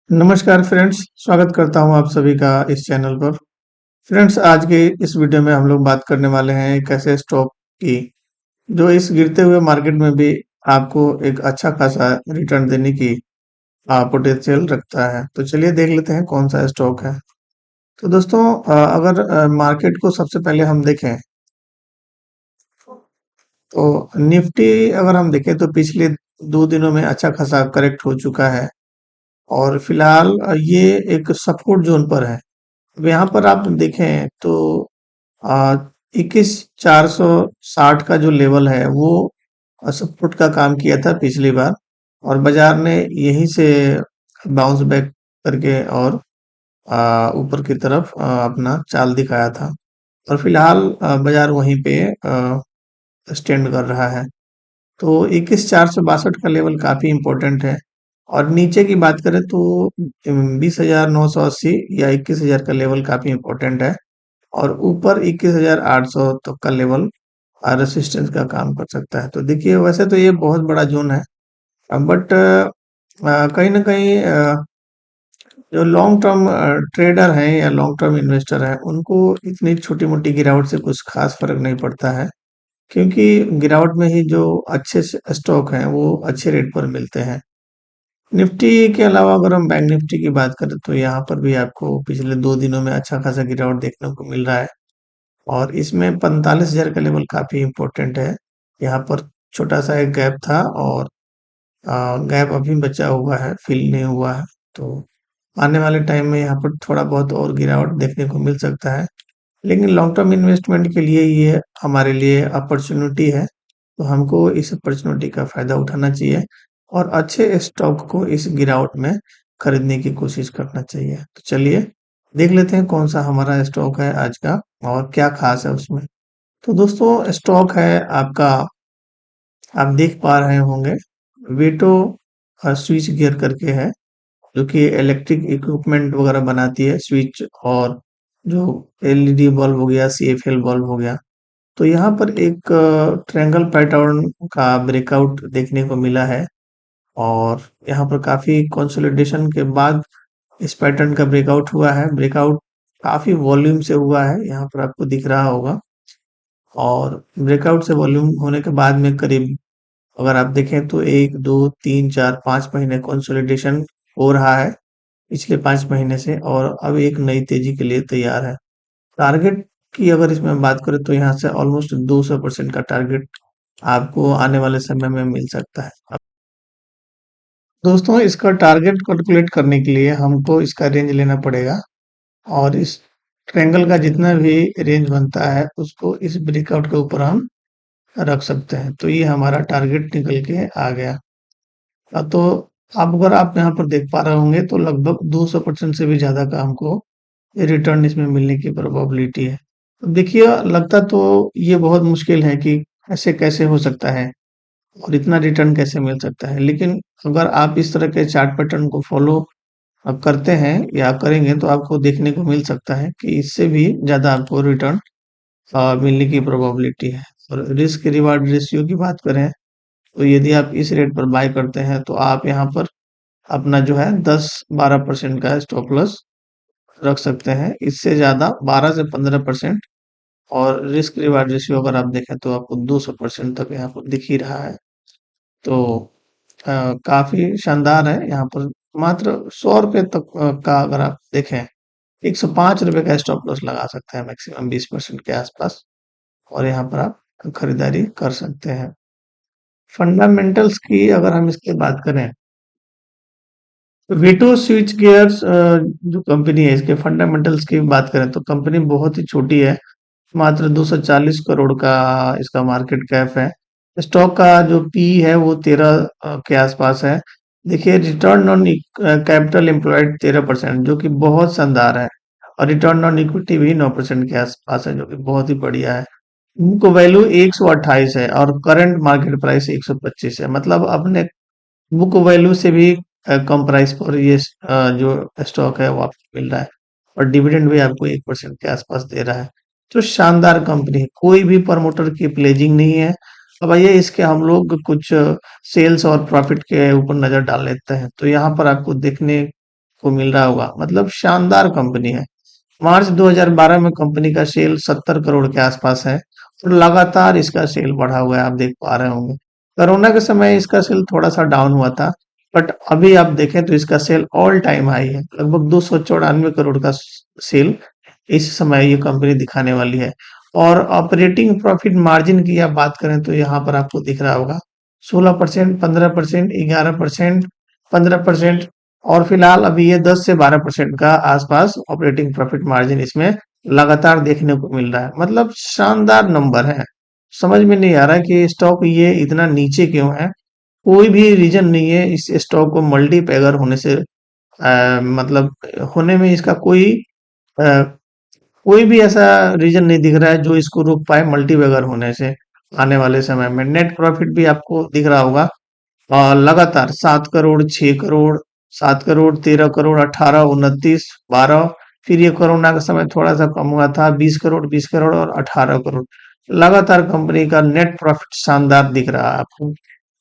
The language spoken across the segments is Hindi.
नमस्कार फ्रेंड्स, स्वागत करता हूं आप सभी का इस चैनल पर। फ्रेंड्स, आज के इस वीडियो में हम लोग बात करने वाले हैं एक ऐसे स्टॉक की जो इस गिरते हुए मार्केट में भी आपको एक अच्छा खासा रिटर्न देने की पोटेंशियल रखता है। तो चलिए देख लेते हैं कौन सा स्टॉक है। तो दोस्तों, अगर मार्केट को सबसे पहले हम देखें तो निफ्टी अगर हम देखें तो पिछले 2 दिनों में अच्छा खासा करेक्ट हो चुका है और फिलहाल ये एक सपोर्ट जोन पर है। अब यहाँ पर आप देखें तो 21,460 का जो लेवल है वो सपोर्ट का काम किया था पिछली बार और बाजार ने यहीं से बाउंस बैक करके और ऊपर की तरफ अपना चाल दिखाया था और फिलहाल बाजार वहीं पे स्टैंड कर रहा है। तो 21,462 का लेवल काफी इम्पोर्टेंट है और नीचे की बात करें तो 20,980 या 21,000 का लेवल काफी इम्पोर्टेंट है और ऊपर 21,800 तक का लेवल रेसिस्टेंस का काम कर सकता है। तो देखिए, वैसे तो ये बहुत बड़ा जोन है, बट कहीं ना कहीं जो लॉन्ग टर्म ट्रेडर हैं या लॉन्ग टर्म इन्वेस्टर हैं उनको इतनी छोटी मोटी गिरावट से कुछ खास फर्क नहीं पड़ता है, क्योंकि गिरावट में ही जो अच्छे स्टॉक हैं वो अच्छे रेट पर मिलते हैं। निफ्टी के अलावा अगर हम बैंक निफ्टी की बात करें तो यहाँ पर भी आपको पिछले 2 दिनों में अच्छा खासा गिरावट देखने को मिल रहा है और इसमें 45,000 का लेवल काफी इम्पोर्टेंट है। यहाँ पर छोटा सा एक गैप था और गैप अभी बचा हुआ है, फिल नहीं हुआ है। तो आने वाले टाइम में यहाँ पर थोड़ा बहुत और गिरावट देखने को मिल सकता है, लेकिन लॉन्ग टर्म इन्वेस्टमेंट के लिए ये हमारे लिए अपॉर्चुनिटी है। तो हमको इस अपॉर्चुनिटी का फायदा उठाना चाहिए और अच्छे स्टॉक को इस गिरावट में खरीदने की कोशिश करना चाहिए। तो चलिए देख लेते हैं कौन सा हमारा स्टॉक है आज का और क्या खास है उसमें। तो दोस्तों, स्टॉक है आपका, आप देख पा रहे होंगे, वेटो स्विच गियर करके है, जो कि इलेक्ट्रिक इक्विपमेंट वगैरह बनाती है, स्विच और जो एलईडी बल्ब हो गया, सीएफएल बल्ब हो गया। तो यहाँ पर एक ट्रायंगल पैटर्न का ब्रेकआउट देखने को मिला है और यहाँ पर काफी कंसोलिडेशन के बाद इस पैटर्न का ब्रेकआउट हुआ है। ब्रेकआउट काफी वॉल्यूम से हुआ है, यहाँ पर आपको दिख रहा होगा। और ब्रेकआउट से वॉल्यूम होने के बाद में करीब अगर आप देखें तो 1 2 3 4 5 महीने कंसोलिडेशन हो रहा है पिछले 5 महीने से और अब एक नई तेजी के लिए तैयार है। टारगेट की अगर इसमें बात करें तो यहाँ से ऑलमोस्ट 200% का टारगेट आपको आने वाले समय में मिल सकता है। अब दोस्तों, इसका टारगेट कैलकुलेट करने के लिए हमको इसका रेंज लेना पड़ेगा और इस ट्रायंगल का जितना भी रेंज बनता है उसको इस ब्रेकआउट के ऊपर हम रख सकते हैं। तो ये हमारा टारगेट निकल के आ गया। तो अब अगर आप यहाँ पर देख पा रहे होंगे तो लगभग 200% से भी ज्यादा का हमको ये रिटर्न इसमें मिलने की प्रोबेबिलिटी है। तो देखिए, लगता तो ये बहुत मुश्किल है कि ऐसे कैसे हो सकता है और इतना रिटर्न कैसे मिल सकता है, लेकिन अगर आप इस तरह के चार्ट पैटर्न को फॉलो करते हैं या करेंगे तो आपको देखने को मिल सकता है कि इससे भी ज्यादा आपको रिटर्न मिलने की प्रोबेबिलिटी है। और रिस्क रिवार्ड रेशियो की बात करें तो यदि आप इस रेट पर बाय करते हैं तो आप यहाँ पर अपना जो है 10-12% का स्टॉप लॉस रख सकते हैं, इससे ज्यादा 12 से 15%। और रिस्क रिवार्ड रेशियो अगर आप देखें तो आपको 200% तक यहाँ पर दिख ही रहा है। तो काफी शानदार है। यहाँ पर मात्र 100 रुपए तक का अगर आप देखें, 105 रुपए का स्टॉप लॉस लगा सकते हैं मैक्सिमम 20% के आसपास और यहाँ पर आप खरीदारी कर सकते हैं। फंडामेंटल्स की अगर हम इसकी बात करें, वीटो स्विच गियर्स जो कंपनी है इसके फंडामेंटल्स की बात करें तो कंपनी बहुत ही छोटी है, मात्र 240 करोड़ का इसका मार्केट कैप है। स्टॉक का जो पी है वो 13 के आसपास है। देखिए, रिटर्न ऑन कैपिटल एम्प्लॉयड 13%, जो कि बहुत शानदार है और रिटर्न ऑन इक्विटी भी 9% के आसपास है, जो कि बहुत ही बढ़िया है। बुक वैल्यू 128 है और करंट मार्केट प्राइस 125 है, मतलब अपने बुक वैल्यू से भी कम प्राइस पर ये जो स्टॉक है वो आपको मिल रहा है और डिविडेंड भी आपको 1% के आसपास दे रहा है। तो शानदार कंपनी है, कोई भी प्रमोटर की प्लेजिंग नहीं है। अब आइए इसके हम लोग कुछ सेल्स और प्रॉफिट के ऊपर नजर डाल लेते हैं। तो यहाँ पर आपको देखने को मिल रहा होगा, मतलब शानदार कंपनी है। मार्च 2012 में कंपनी का सेल 70 करोड़ के आसपास है और लगातार इसका सेल बढ़ा हुआ है, आप देख पा रहे होंगे। कोरोना के समय इसका सेल थोड़ा सा डाउन हुआ था, बट अभी आप देखें तो इसका सेल ऑल टाइम हाई है, लगभग 294 करोड़ का सेल इस समय ये कंपनी दिखाने वाली है। और ऑपरेटिंग प्रॉफिट मार्जिन की आप बात करें तो यहाँ पर आपको दिख रहा होगा 16%, 15%, 11%, 15%, और फिलहाल अभी ये 10 से 12% का आसपास ऑपरेटिंग प्रॉफिट मार्जिन इसमें लगातार देखने को मिल रहा है, मतलब शानदार नंबर है। समझ में नहीं आ रहा है कि स्टॉक ये इतना नीचे क्यों है। कोई भी रीजन नहीं है इस स्टॉक को मल्टीपैगर होने से, मतलब होने में इसका अ, कोई भी ऐसा रीजन नहीं दिख रहा है जो इसको रोक पाए मल्टीबैगर होने से। आने वाले समय में नेट प्रॉफिट भी आपको दिख रहा होगा, लगातार 7 करोड़, 6 करोड़, 7 करोड़, 13 करोड़, 18, 29, 12, फिर ये कोरोना का समय थोड़ा सा कम हुआ था, 20 करोड़, 20 करोड़ और 18 करोड़। लगातार कंपनी का नेट प्रॉफिट शानदार दिख रहा है आपको।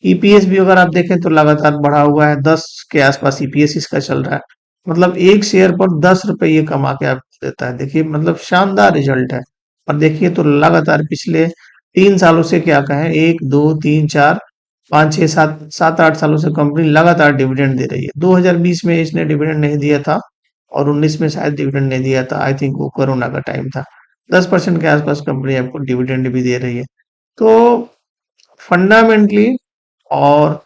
ईपीएस भी अगर आप देखें तो लगातार बढ़ा हुआ है, 10 के आसपास ईपीएस इसका चल रहा है, मतलब एक शेयर पर 10 रुपए ये कमा के आपको देता है। देखिए मतलब शानदार रिजल्ट है। और देखिए तो लगातार पिछले 3 सालों से क्या कहें, 1, 2, 3, 4, 5, 6, 7, 7, 8 सालों से कंपनी लगातार डिविडेंड दे रही है। 2020 में इसने डिविडेंड नहीं दिया था और 19 में शायद डिविडेंड नहीं दिया था, आई थिंक वो कोरोना का टाइम था। 10% के आसपास कंपनी आपको डिविडेंड भी दे रही है। तो फंडामेंटली और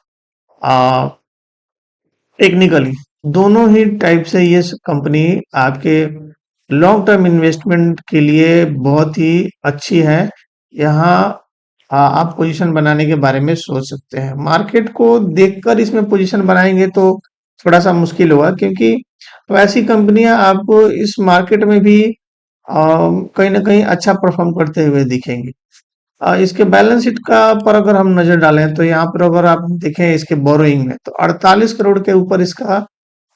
टेक्निकली दोनों ही टाइप से ये कंपनी आपके लॉन्ग टर्म इन्वेस्टमेंट के लिए बहुत ही अच्छी है। यहाँ आप पोजीशन बनाने के बारे में सोच सकते हैं। मार्केट को देखकर इसमें पोजीशन बनाएंगे तो थोड़ा सा मुश्किल होगा, क्योंकि वैसी कंपनियां आपको इस मार्केट में भी कहीं ना कहीं अच्छा परफॉर्म करते हुए दिखेंगी। इसके बैलेंस शीट का पर अगर हम नजर डालें तो यहाँ पर अगर आप देखें इसके बोरोइंग में तो 48 करोड़ के ऊपर इसका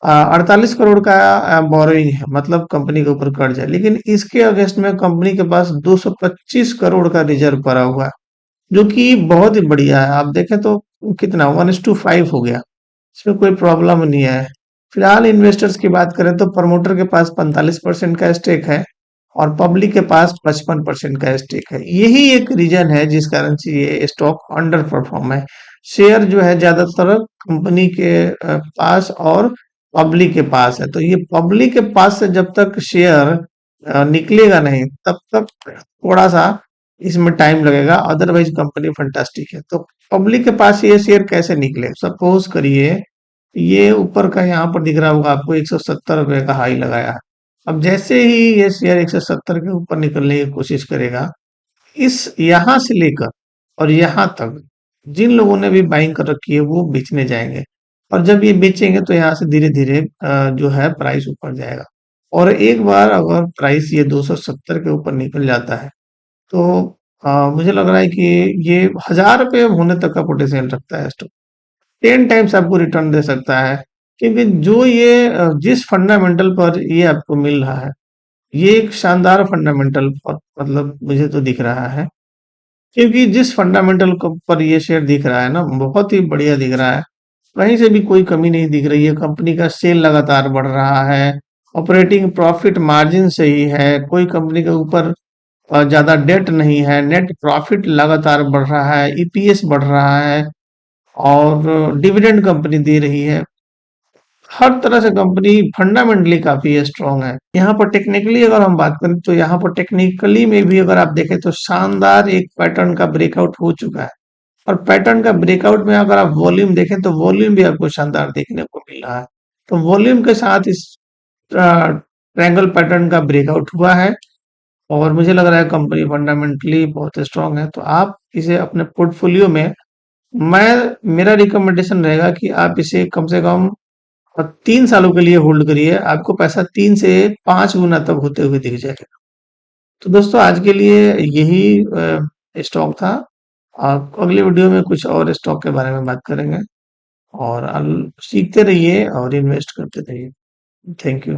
48 करोड़ का बोरोइंग है, मतलब कंपनी के ऊपर कर्ज है। लेकिन इसके अगेंस्ट में कंपनी के पास 225 करोड़ का रिजर्व पड़ा हुआ है, जो कि बहुत ही बढ़िया है। आप देखें तो कितना 1:5 हो गया, इसमें कोई प्रॉब्लम नहीं है। फिलहाल इन्वेस्टर्स की बात करें तो प्रमोटर के पास 45% का स्टेक है और पब्लिक के पास 55% का स्टेक है। यही एक रीजन है जिस कारण से ये स्टॉक अंडर परफॉर्म है। शेयर जो है ज्यादातर कंपनी के पास और पब्लिक के पास है, तो ये पब्लिक के पास से जब तक शेयर निकलेगा नहीं तब तक थोड़ा सा इसमें टाइम लगेगा, अदरवाइज कंपनी फंटास्टिक है। तो पब्लिक के पास ये शेयर कैसे निकले, सपोज करिए ये ऊपर का यहाँ पर दिख रहा होगा आपको 170 रुपए का हाई लगाया है। अब जैसे ही ये शेयर 170 के ऊपर निकलने की कोशिश करेगा, इस यहाँ से लेकर और यहाँ तक जिन लोगों ने भी बाइंग कर रखी है वो बेचने जाएंगे, और जब ये बेचेंगे तो यहाँ से धीरे धीरे जो है प्राइस ऊपर जाएगा। और एक बार अगर प्राइस ये 270 के ऊपर निकल जाता है तो मुझे लग रहा है कि ये 1000 रुपये होने तक का पोटेंशियल रखता है स्टॉक। 10 टाइम्स आपको रिटर्न दे सकता है, क्योंकि जो ये जिस फंडामेंटल पर ये आपको मिल रहा है, ये एक शानदार फंडामेंटल पर मतलब मुझे तो दिख रहा है। क्योंकि जिस फंडामेंटल पर ये शेयर दिख रहा है ना, बहुत ही बढ़िया दिख रहा है। कहीं से भी कोई कमी नहीं दिख रही है, कंपनी का सेल लगातार बढ़ रहा है, ऑपरेटिंग प्रॉफिट मार्जिन सही है, कोई कंपनी के ऊपर ज्यादा डेट नहीं है, नेट प्रॉफिट लगातार बढ़ रहा है, ईपीएस बढ़ रहा है और डिविडेंड कंपनी दे रही है। हर तरह से कंपनी फंडामेंटली काफी स्ट्रांग है। यहाँ पर टेक्निकली अगर हम बात करें तो यहाँ पर टेक्निकली में भी अगर आप देखें तो शानदार एक पैटर्न का ब्रेकआउट हो चुका है। और पैटर्न का ब्रेकआउट में अगर आप वॉल्यूम देखें तो वॉल्यूम भी आपको शानदार देखने को मिल रहा है। तो वॉल्यूम के साथ इस ट्रायंगल पैटर्न का ब्रेकआउट हुआ है और मुझे लग रहा है कंपनी फंडामेंटली बहुत स्ट्रांग है। तो आप इसे अपने पोर्टफोलियो में, मैं मेरा रिकमेंडेशन रहेगा कि आप इसे कम से कम 3 सालों के लिए होल्ड करिए, आपको पैसा 3 से 5 गुना तक होते हुए दिख जाएगा। तो दोस्तों आज के लिए यही स्टॉक था। आप अगले वीडियो में कुछ और स्टॉक के बारे में बात करेंगे और सीखते रहिए और इन्वेस्ट करते रहिए। Thank you.